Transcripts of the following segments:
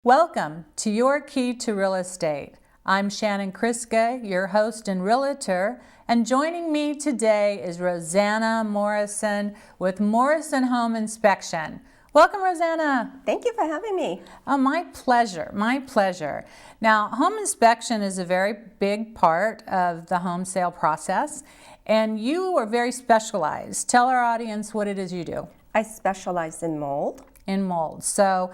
Welcome to Your Key to Real Estate. I'm Shannon Kriska, your host and realtor, and joining me today is Rosanna Morrison with Morrison Home Inspection. Welcome, Rosanna. Thank you for having me. Oh, my pleasure, my pleasure. Now, home inspection is a very big part of the home sale process, and you are very specialized. Tell our audience what it is you do. I specialize in mold. In mold. So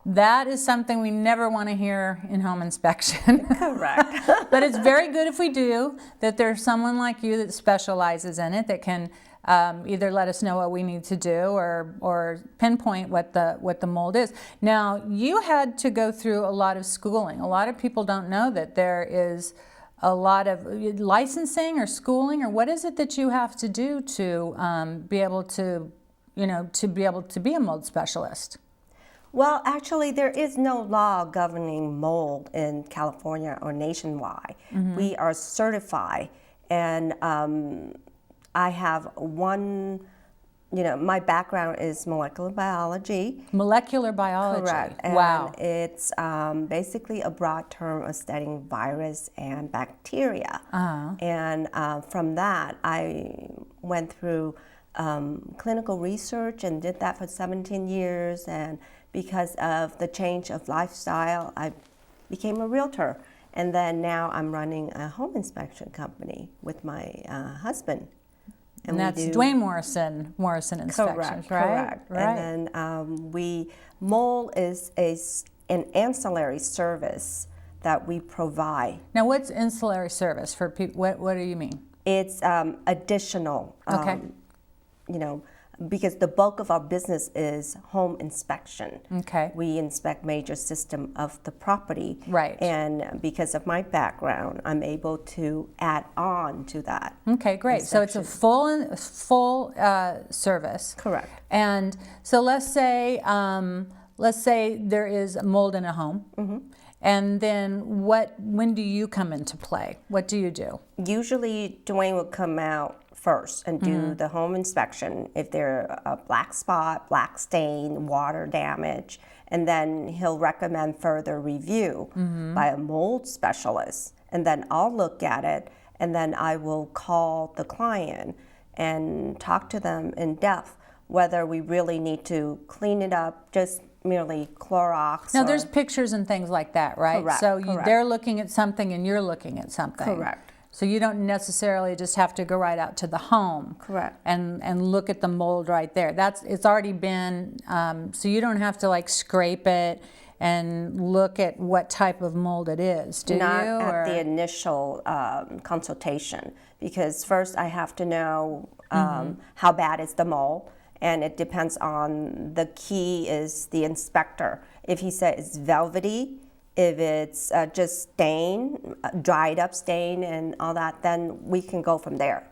that is something we never want to hear in home inspection. Correct. But it's very good if we do, that there's someone like you that specializes in it that can either let us know what we need to do or pinpoint what the mold is. Now, you had to go through a lot of schooling. A lot of people don't know that there is a lot of licensing or schooling, or what is it that you have to do to be able to, be a mold specialist? Well, actually, there is no law governing mold in California or nationwide. Mm-hmm. We are certified, and I have one, my background is molecular biology. Molecular biology. Correct. And wow. It's basically a broad term of studying virus and bacteria. Uh-huh. And from that, I went through clinical research and did that for 17 years. And because of the change of lifestyle, I became a realtor. And then now I'm running a home inspection company with my husband. And that's Duane Morrison Inspections, correct, right? Correct. And then mold is an ancillary service that we provide. Now, what's ancillary service for people? What do you mean? It's additional. Okay. Because the bulk of our business is home inspection. Okay. We inspect major system of the property. Right. And because of my background, I'm able to add on to that. Okay, great. Inspection. So it's a full service. Correct. And so let's say there is mold in a home. Mm-hmm. And then when do you come into play? What do you do? Usually Duane will come out first and do the home inspection if there's a black spot, black stain, water damage, and then he'll recommend further review by a mold specialist. And then I'll look at it, and then I will call the client and talk to them in depth whether we really need to clean it up, just merely Clorox. Now, there's pictures and things like that, right? Correct. So correct. They're looking at something and you're looking at something. Correct. So you don't necessarily just have to go right out to the home. Correct. And look at the mold right there. It's already been, so you don't have to scrape it and look at what type of mold it is, do Not you? at the initial consultation, because first I have to know how bad is the mold, and it depends on, the key is the inspector. If he says it's velvety, if it's just stain, dried up stain and all that, then we can go from there.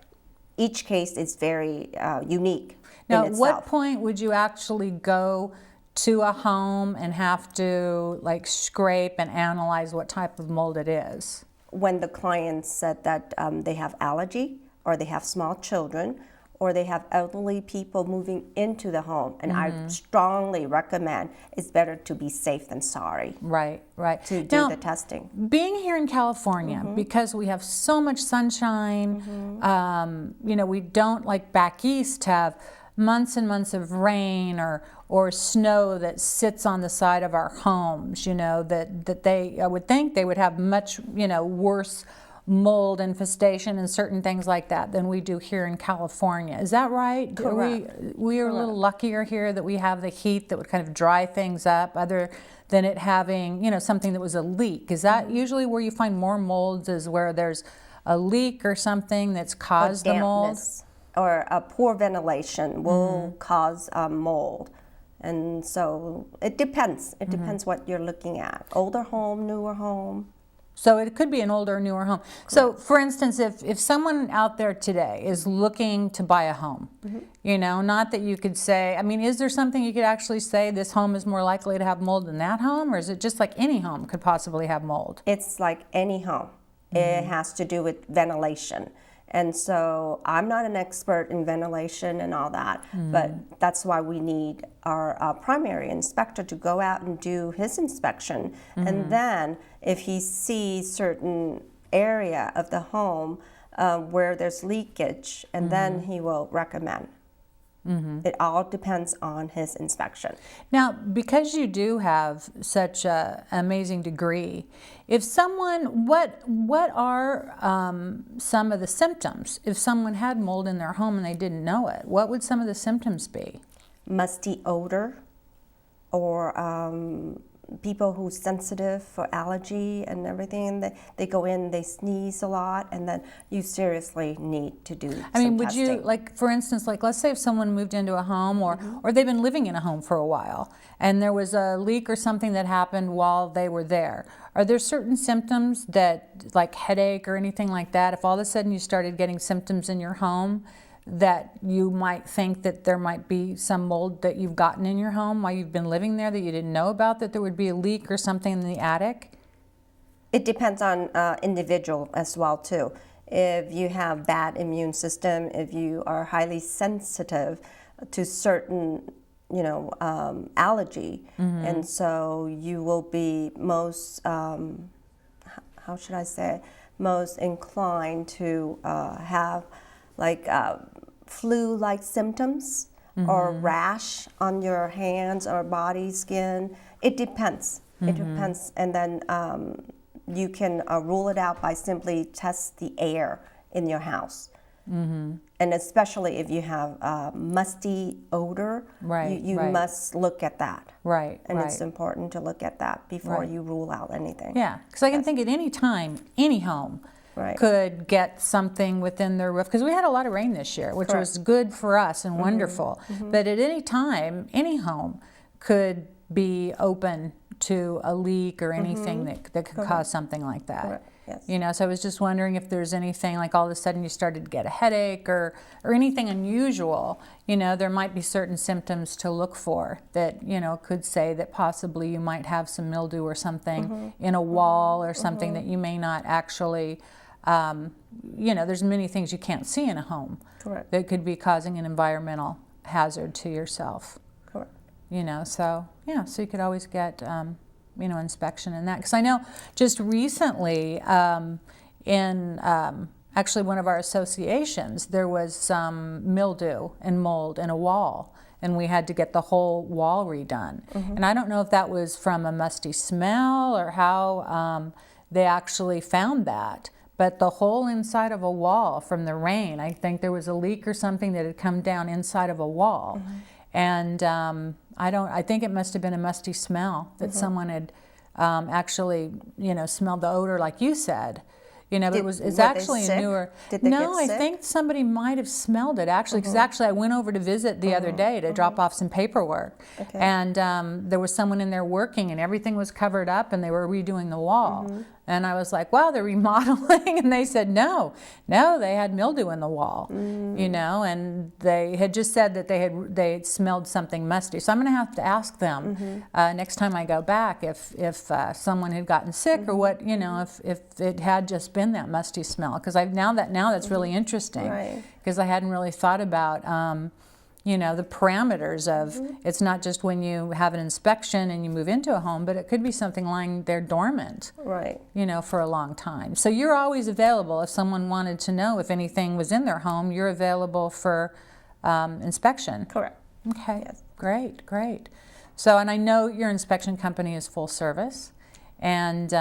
Each case is very unique Now, in itself. at what point would you actually go to a home and have to scrape and analyze what type of mold it is? When the client said that they have allergy, or they have small children, or they have elderly people moving into the home. And I strongly recommend it's better to be safe than sorry. Right. To do the testing. Being here in California, because we have so much sunshine, we don't, like back east, have months and months of rain or snow that sits on the side of our homes, that I would think they would have much, worse mold infestation and certain things like that than we do here in California. Is that right? Correct. We are a little luckier here that we have the heat that would kind of dry things up, other than it having, something that was a leak. Is that usually where you find more molds, is where there's a leak or something that's caused the mold? Or a poor ventilation will cause mold. And so it depends. It depends what you're looking at. Older home, newer home. So it could be an older or newer home. Correct. So for instance, if someone out there today is looking to buy a home, not that you could say, is there something you could actually say this home is more likely to have mold than that home? Or is it just like any home could possibly have mold? It's like any home. It has to do with ventilation. And so I'm not an expert in ventilation and all that, but that's why we need our primary inspector to go out and do his inspection. And then if he sees certain area of the home where there's leakage, and then he will recommend. It all depends on his inspection. Now, because you do have such an amazing degree, if someone, what are some of the symptoms? If someone had mold in their home and they didn't know it, what would some of the symptoms be? Musty odor, or people who's sensitive for allergy and everything, they go in, they sneeze a lot, and then you seriously need to do some would testing. you, like, for instance, like, let's say if someone moved into a home, or they've been living in a home for a while, and there was a leak or something that happened while they were there. Are there certain symptoms that, like headache or anything like that, if all of a sudden you started getting symptoms in your home, that you might think that there might be some mold that you've gotten in your home while you've been living there that you didn't know about, that there would be a leak or something in the attic? It depends on individual as well too. If you have bad immune system, if you are highly sensitive to certain, allergy, and so you will be most, how should I say, most inclined to have like flu-like symptoms or rash on your hands or body, skin. It depends. It depends, and then you can rule it out by simply test the air in your house. And especially if you have musty odor, you must look at that. And it's important to look at that before you rule out anything. Yeah, because I can think at any time, any home could get something within their roof, because we had a lot of rain this year, which was good for us and wonderful. But at any time, any home could be open to a leak or anything that could cause something like that. Yes. So I was just wondering if there's anything, like all of a sudden you started to get a headache or anything unusual. There might be certain symptoms to look for that, could say that possibly you might have some mildew or something in a wall or something that you may not actually, there's many things you can't see in a home that could be causing an environmental hazard to yourself. So you could always get, inspection and that. Because I know just recently in actually one of our associations, there was some mildew and mold in a wall, and we had to get the whole wall redone. And I don't know if that was from a musty smell or how they actually found that. But the whole inside of a wall from the rain, I think there was a leak or something that had come down inside of a wall. And I think it must have been a musty smell that someone had actually, smelled the odor, like you said. It's actually a newer. Did they No, get I sick? think somebody might have smelled it actually, because actually I went over to visit the other day to drop off some paperwork, and there was someone in there working, and everything was covered up, and they were redoing the wall. And I was like, wow, they're remodeling. And they said, no, they had mildew in the wall, and they had just said that they had smelled something musty. So I'm going to have to ask them next time I go back if someone had gotten sick or what, if it had just been that musty smell. Because now that's really interesting, because I hadn't really thought about the parameters of it's not just when you have an inspection and you move into a home, but it could be something lying there dormant, for a long time. So you're always available if someone wanted to know if anything was in their home. You're available for inspection. Correct. Okay. Yes. Great. So, and I know your inspection company is full service, and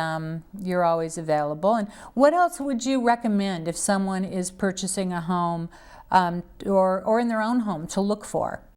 you're always available. And what else would you recommend if someone is purchasing a home or in their own home to look for?